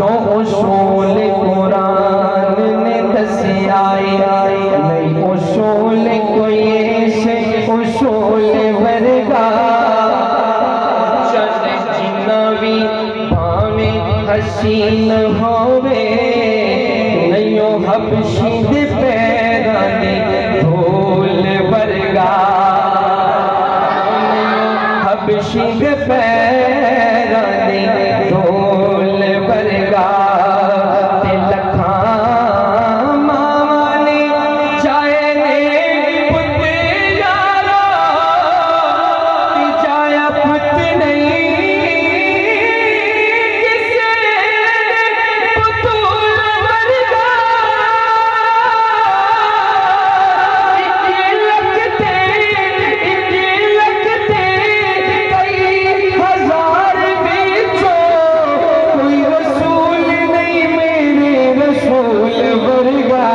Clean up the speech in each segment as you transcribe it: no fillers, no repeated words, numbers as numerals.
जो उसूल कुरान ने दसियाए नहीं उसूल कोई ऐसे उसूल वर्गा चले जिन्ना भी भावे हसीन होवे नहीं हबशी दे पैरां दी धूल वर्गा हबशी दे पैरां दी धूल वर्गा ते लखां मावां ने चाहे ने पुत यारा ते जाया पुत नहीं किसे पुतूल वर्गा इक्की लगते कई हजार बिचो कोई रसूल नहीं मेरे रसूल वर्गा।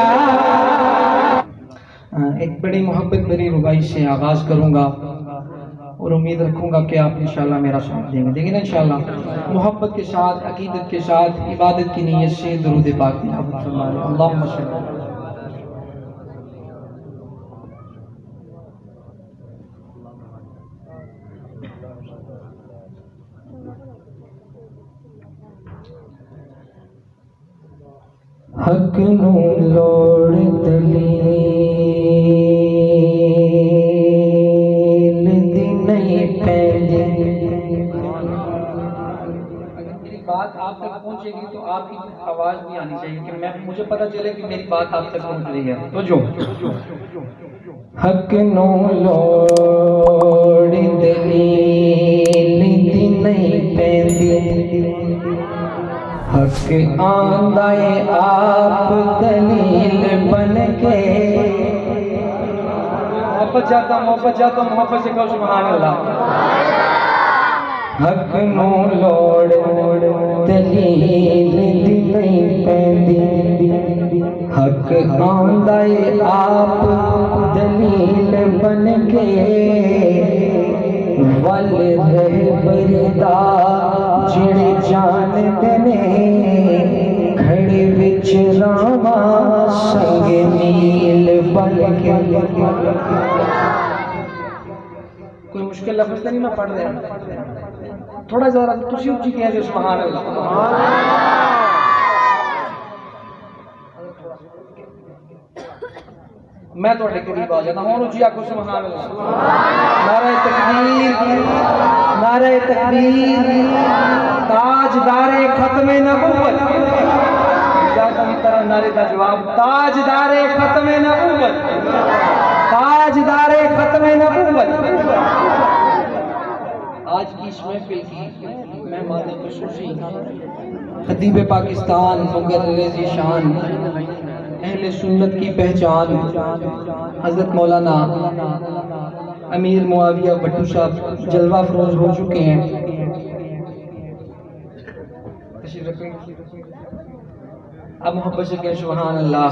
एक बड़ी मोहब्बत भरी रुबाई से आगाज करूंगा और उम्मीद रखूंगा कि आप इंशाल्लाह मेरा साथ देंगे। देखिए ना इंशाल्लाह मोहब्बत के साथ, अकीदत के साथ, इबादत की नीयत से दुरूद पाक फरमाएं। अल्लाहुम्मा सल्ली हक नू लोड़ दलील दी नहीं पैंदी। मेरी बात आप तक पहुंचेगी तो आपकी आवाज भी आनी चाहिए कि मुझे पता चले कि मेरी बात आप तक पहुंच रही है। तो जो हक नू लोड़ दलील दी नहीं पैंदी हक आंदा है आप दलील बन के। मोहब्बत जाता मोहब्बत से कहो सुभान अल्लाह। हक नू लोड़ दलील दी नहीं पैंदी हक आंदा है आप दलील बन के। वल रहबरदा जिहड़े जानदे ने खड़े विच रामा संग नील बन के। कोई मुश्किल लफ्ज़ तो नहीं मैं पढ़ रहा, थोड़ा जरा तुसी उच्ची कह दो सुभान अल्लाह। मैं थोड़े करीब आ जाता हूँ उच्ची आखो सुभान अल्लाह। नारे तकबीर, नारे तकबीर, ताजदारे खत्मे नबूवत। नारे का जवाब ताजदारे खत्मे नबूवत, ताजदारे खत्मे नबूवत। आज की इस महफिल की मेहमान खुसूसी खतीब पाकिस्तान मुगर्रिज़ शान अहले सुन्नत की पहचान हजरत मौलाना अमीर मुआविया भट्टू साहब जलवा फरोज हो चुके हैं। अब मोहब्बत से कहें सुभान अल्लाह।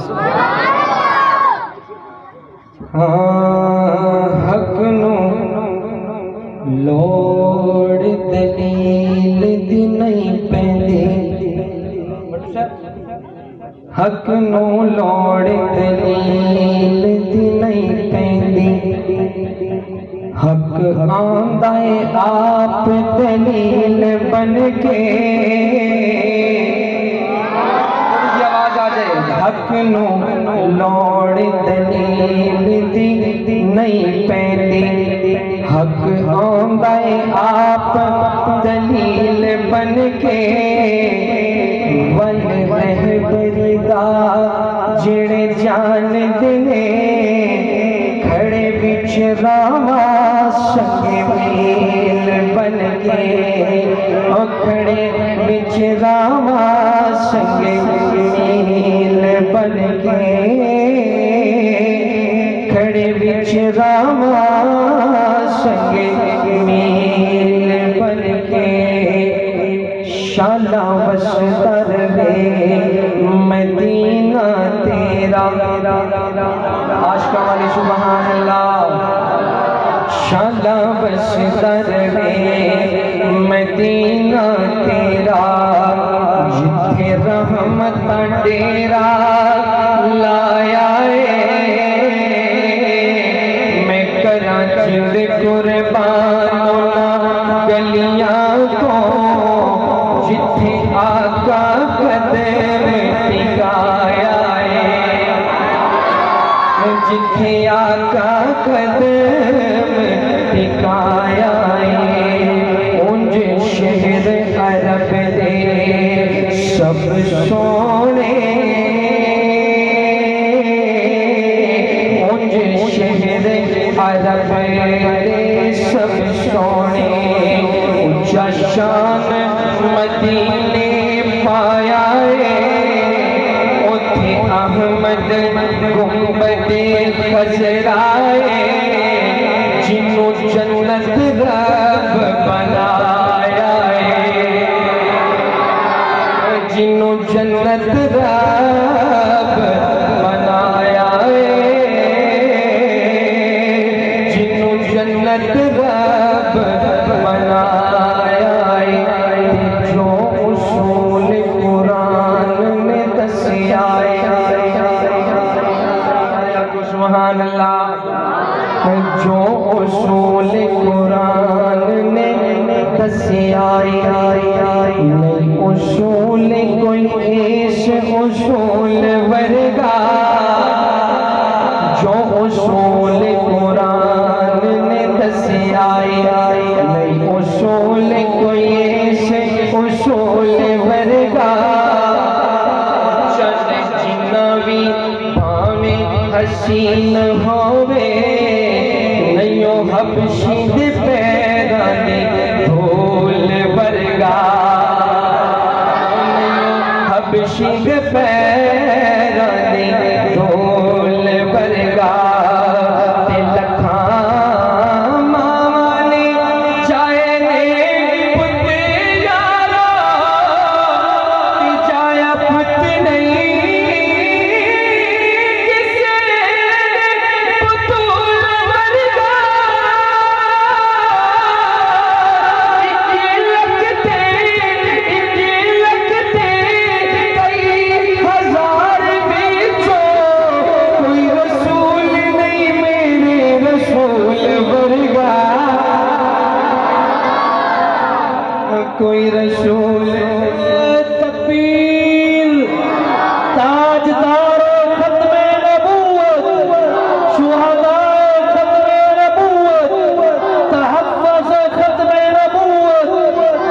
हक नू लोड़ दलील दी नहीं पैंदी हक नू लोड़ दलील दी नहीं पैंदी हक आंदा है आप दलील बन के। आवाज आ जाए। हक नू लोड़ दलील दी नहीं पैंदी हक आंदा है आप दलील बन के। वल रहबरदा जिहड़े जानदे ने खड़े विच रामा संगे मील बन के। ओ खड़े विच रामा संगे मील बन के। खड़े विच रामा संगे मील बन के। शाला वस्तर वे मदीना तेरा आशिका वाली सुभान अल्लाह। शाला वस्तर वे मदीना तेरा जिथे रहमत डेरा लाया मैं कराची दे कुर्बानों गलियां को जिथे आका कदम टिकाया जिथे आका कदम टिकाया उंज शहर अरब दे सब सोने उंज शहर अरब दे सब सोने ऊंचा शान मदीने पाया उथे अहमद गुंबदे खजराए जिन्हों जन्नत रब बनाया जिन्हों जन्नत रब बनाया जिन्हों जन्नत रब बनाया जो उसूल कुरान ने दसिया सुभान अल्लाह जो उसूल कुरान ने दसिया नहीं उसूल कोई इस उसूल वर्गा जो उसूल कुरान ने दसिया नहीं उसूल कोई इस उसूल वर्गा चले जिन्ना भी भावे हसीन होवे नयो हबशी दे पैरां दी धूल वर्गा नयो हबशी दे पैरां दी धूल वर्गा ते लखां मावां ने चाहे ने पुत यारा ते जाया पुत नहीं कोई रसूल तकबीर ताजदार खत्मे नबूवत शुहदा खत्मे नबूवत तहफ़्फ़ुज़ खत्मे नबूवत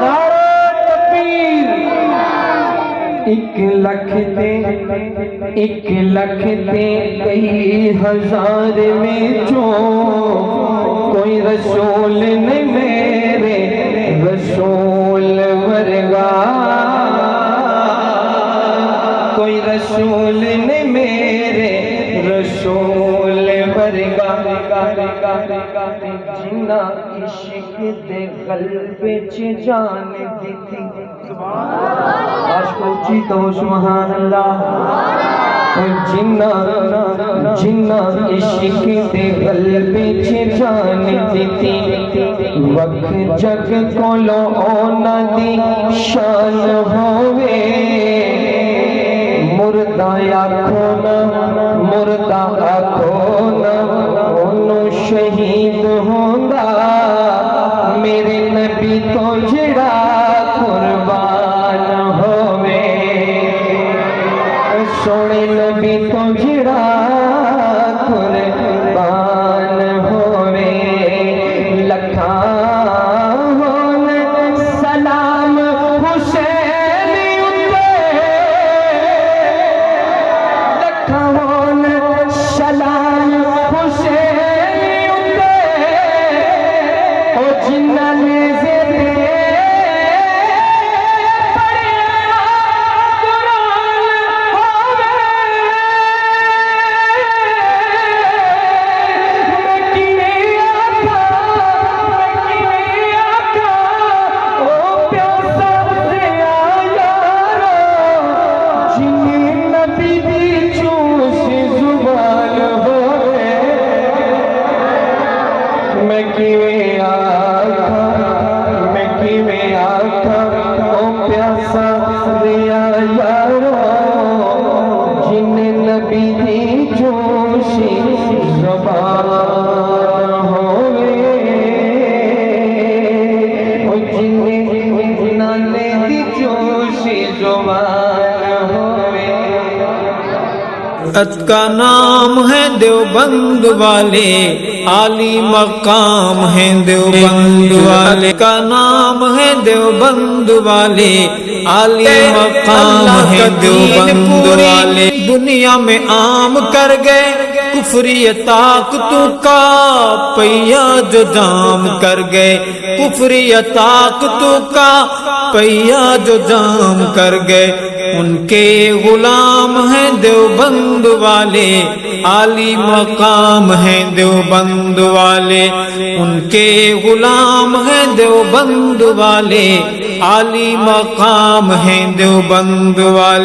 नारे तकबीर 1 लाख ते कई हजार में जो कोई रसूल नहीं मेरे रसूल वर्गा कोई रसूल ने मेरे रसूल वर्गा जिन्ना इश्क दे क़ल्बे च जान दी आशिक़ ऊंची तो सुभान अल्लाह जिन्ना जिन्ना इश्क दे क़ल्बे च जान दी वक्त जग कोलो ओना दी शान होवे मुर्दा आखो ना मुर्दा आखो ना ओनू शहीद होंदा मेरे नबी तो जिड़ा कुर्बान होवे सोने नबी तो जिड़ा कुर्बान होवे लखा सलाम हुसैन लखा सलाम हुसैन ओ जिन्ना ने जमात का नाम है देवबंद वाले, आली मकाम है देवबंद वाले का नाम है देवबंद वाले, आली मकाम है देवबंद वाले। दुनिया में आम कर गए कुफरी ताकतों का पहिया जो जाम कर गए, कुफरी ताकतों का पहिया जो जाम कर गए। उनके गुलाम हैं देवबंद वाले, आली मकाम हैं देवबंद वाले। उनके गुलाम हैं देवबंद वाले, आली मकाम हैं देवबंद वाले।